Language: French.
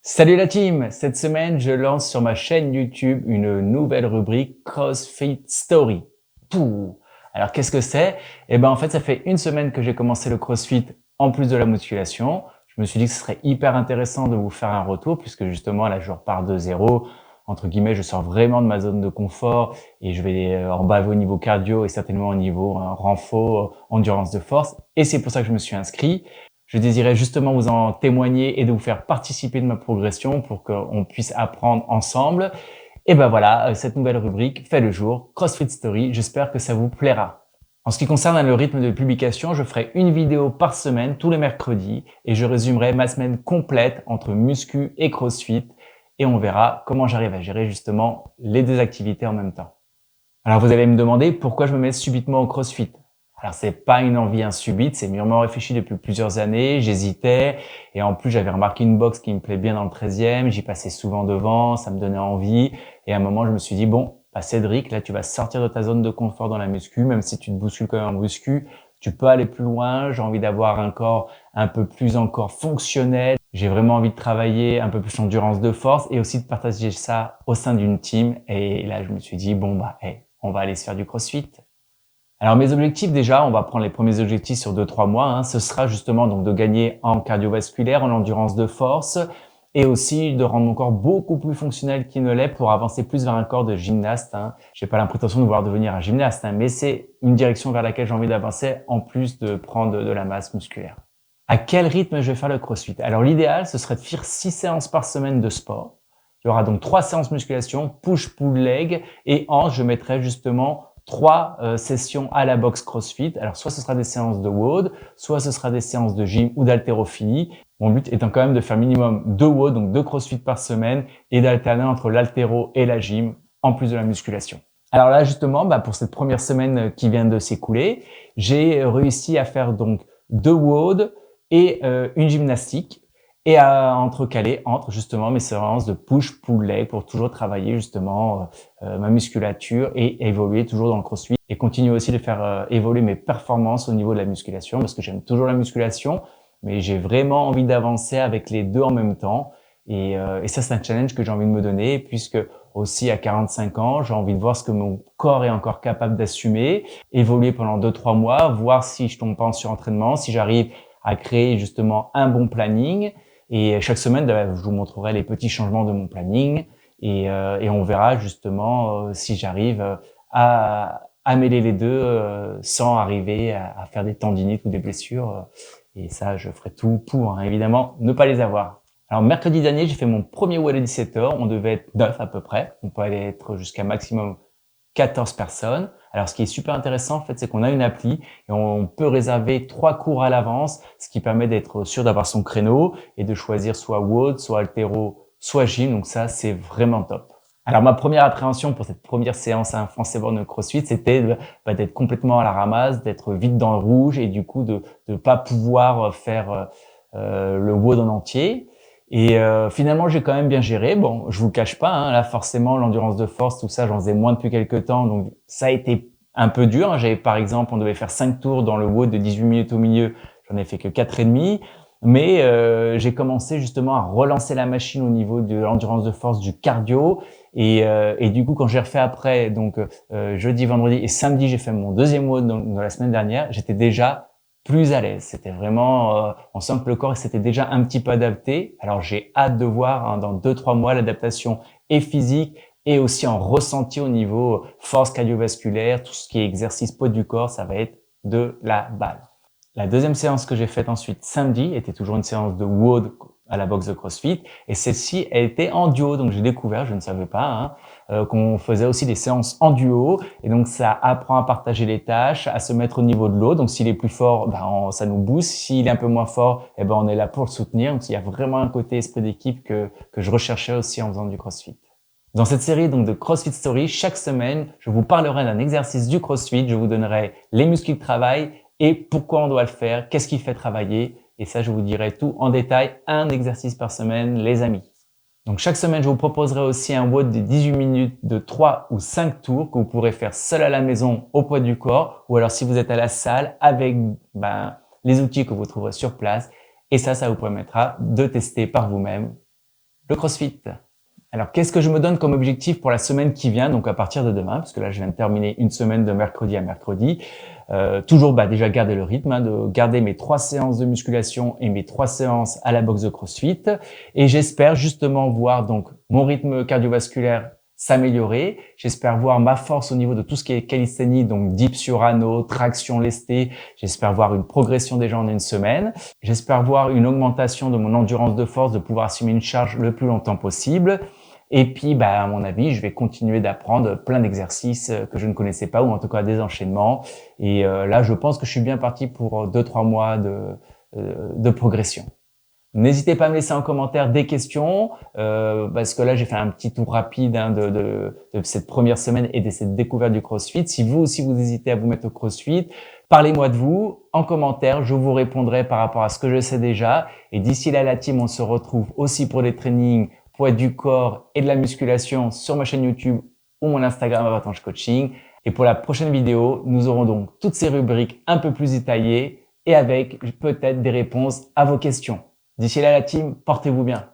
Salut la team! Cette semaine, je lance sur ma chaîne YouTube une nouvelle rubrique CrossFit Story. Pouh. Alors qu'est-ce que c'est? En fait, ça fait une semaine que j'ai commencé le CrossFit en plus de la musculation. Je me suis dit que ce serait hyper intéressant de vous faire un retour puisque justement là, je repars de zéro. Entre guillemets, je sors vraiment de ma zone de confort et je vais en baver au niveau cardio et certainement au niveau renfort, endurance de force. Et c'est pour ça que je me suis inscrit. Je désirais justement vous en témoigner et de vous faire participer de ma progression pour qu'on puisse apprendre ensemble. Et ben voilà, cette nouvelle rubrique fait le jour, CrossFit Story. J'espère que ça vous plaira. En ce qui concerne le rythme de publication, je ferai une vidéo par semaine tous les mercredis et je résumerai ma semaine complète entre muscu et CrossFit et on verra comment j'arrive à gérer justement les deux activités en même temps. Alors vous allez me demander pourquoi je me mets subitement au CrossFit. Alors c'est pas une envie insubite, c'est mûrement réfléchi depuis plusieurs années, j'hésitais et en plus j'avais remarqué une box qui me plaît bien dans le 13e, j'y passais souvent devant, ça me donnait envie et à un moment je me suis dit bon, Cédric, là tu vas sortir de ta zone de confort dans la muscu, même si tu te bouscules quand même en muscu, tu peux aller plus loin, j'ai envie d'avoir un corps un peu plus encore fonctionnel, j'ai vraiment envie de travailler un peu plus d'endurance de force et aussi de partager ça au sein d'une team et là je me suis dit bon on va aller se faire du CrossFit. Alors mes objectifs déjà, on va prendre les premiers objectifs sur 2-3 mois, ce sera justement donc de gagner en cardiovasculaire, en endurance de force et aussi de rendre mon corps beaucoup plus fonctionnel qu'il ne l'est pour avancer plus vers un corps de gymnaste. J'ai pas l'impression de vouloir devenir un gymnaste, mais c'est une direction vers laquelle j'ai envie d'avancer en plus de prendre de la masse musculaire. À quel rythme je vais faire le CrossFit? Alors l'idéal, ce serait de faire 6 séances par semaine de sport. Il y aura donc 3 séances musculation, push, pull, leg et hanche, je mettrai justement 3 sessions à la boxe CrossFit. Alors soit ce sera des séances de WOD, soit ce sera des séances de gym ou d'haltérophilie. Mon but étant quand même de faire minimum 2 WOD, donc 2 CrossFit par semaine et d'alterner entre l'haltéro et la gym en plus de la musculation. Alors là justement, pour cette première semaine qui vient de s'écouler, j'ai réussi à faire donc 2 WOD et une gymnastique et à entrecaler entre justement mes séances de push pull leg pour toujours travailler justement ma musculature et évoluer toujours dans le CrossFit et continuer aussi de faire évoluer mes performances au niveau de la musculation parce que j'aime toujours la musculation mais j'ai vraiment envie d'avancer avec les deux en même temps et ça c'est un challenge que j'ai envie de me donner puisque aussi à 45 ans, j'ai envie de voir ce que mon corps est encore capable d'assumer, évoluer pendant 2-3 mois, voir si je tombe pas en surentraînement, si j'arrive à créer justement un bon planning. Et chaque semaine, je vous montrerai les petits changements de mon planning et on verra justement si j'arrive à mêler les deux sans arriver à faire des tendinites ou des blessures. Et ça, je ferai tout pour, évidemment, ne pas les avoir. Alors, mercredi dernier, j'ai fait mon premier WOD à 17h. On devait être 9 à peu près. On peut aller être jusqu'à maximum 14 personnes. Alors, ce qui est super intéressant, en fait, c'est qu'on a une appli et on peut réserver 3 cours à l'avance, ce qui permet d'être sûr d'avoir son créneau et de choisir soit WOD, soit haltéro, soit gym. Donc ça, c'est vraiment top. Alors, ma première appréhension pour cette première séance à un Français Born CrossFit, c'était d'être complètement à la ramasse, d'être vite dans le rouge et du coup, de pas pouvoir faire le WOD en entier. Et finalement, j'ai quand même bien géré. Bon, je vous cache pas, là forcément, l'endurance de force, tout ça, j'en faisais moins depuis quelques temps, donc ça a été un peu dur. J'avais par exemple, on devait faire 5 tours dans le WOD de 18 minutes au milieu, j'en ai fait que 4 et demi. Mais j'ai commencé justement à relancer la machine au niveau de l'endurance de force, du cardio. Et du coup, quand j'ai refait après, donc jeudi, vendredi et samedi, j'ai fait mon deuxième WOD dans la semaine dernière, j'étais déjà plus à l'aise. C'était vraiment, on sent que le corps s'était déjà un petit peu adapté. Alors j'ai hâte de voir dans 2-3 mois l'adaptation est physique et aussi en ressenti au niveau force cardiovasculaire, tout ce qui est exercice poids du corps, ça va être de la balle. La deuxième séance que j'ai faite ensuite samedi était toujours une séance de WOD à la boxe de CrossFit et celle-ci a été en duo, donc j'ai découvert, je ne savais pas, qu'on faisait aussi des séances en duo et donc ça apprend à partager les tâches, à se mettre au niveau de l'autre. Donc s'il est plus fort, ça nous booste. S'il est un peu moins fort, on est là pour le soutenir. Donc il y a vraiment un côté esprit d'équipe que je recherchais aussi en faisant du CrossFit. Dans cette série donc de CrossFit Story, chaque semaine, je vous parlerai d'un exercice du CrossFit, je vous donnerai les muscles qui travaillent et pourquoi on doit le faire, qu'est-ce qui fait travailler. Et ça, je vous dirai tout en détail, un exercice par semaine, les amis. Donc chaque semaine, je vous proposerai aussi un WOD de 18 minutes de 3 ou 5 tours que vous pourrez faire seul à la maison au poids du corps ou alors si vous êtes à la salle avec les outils que vous trouverez sur place. Et ça vous permettra de tester par vous-même le CrossFit. Alors, qu'est-ce que je me donne comme objectif pour la semaine qui vient, donc à partir de demain, parce que là, je viens de terminer une semaine de mercredi à mercredi. Toujours, déjà garder le rythme, de garder mes 3 séances de musculation et mes 3 séances à la boxe de CrossFit. Et j'espère justement voir donc mon rythme cardiovasculaire s'améliorer. J'espère voir ma force au niveau de tout ce qui est calisthénie, donc dips sur anneau, traction lestée. J'espère voir une progression déjà en une semaine. J'espère voir une augmentation de mon endurance de force, de pouvoir assumer une charge le plus longtemps possible. Et puis, à mon avis, je vais continuer d'apprendre plein d'exercices que je ne connaissais pas, ou en tout cas des enchaînements. Et là, je pense que je suis bien parti pour 2-3 mois de progression. N'hésitez pas à me laisser en commentaire des questions, parce que là, j'ai fait un petit tour rapide de cette première semaine et de cette découverte du CrossFit. Si vous aussi, vous hésitez à vous mettre au CrossFit, parlez-moi de vous en commentaire. Je vous répondrai par rapport à ce que je sais déjà. Et d'ici là, la team, on se retrouve aussi pour des trainings poids du corps et de la musculation sur ma chaîne YouTube ou mon Instagram Avatanche Coaching. Et pour la prochaine vidéo, nous aurons donc toutes ces rubriques un peu plus détaillées et avec peut-être des réponses à vos questions. D'ici là, la team, portez-vous bien.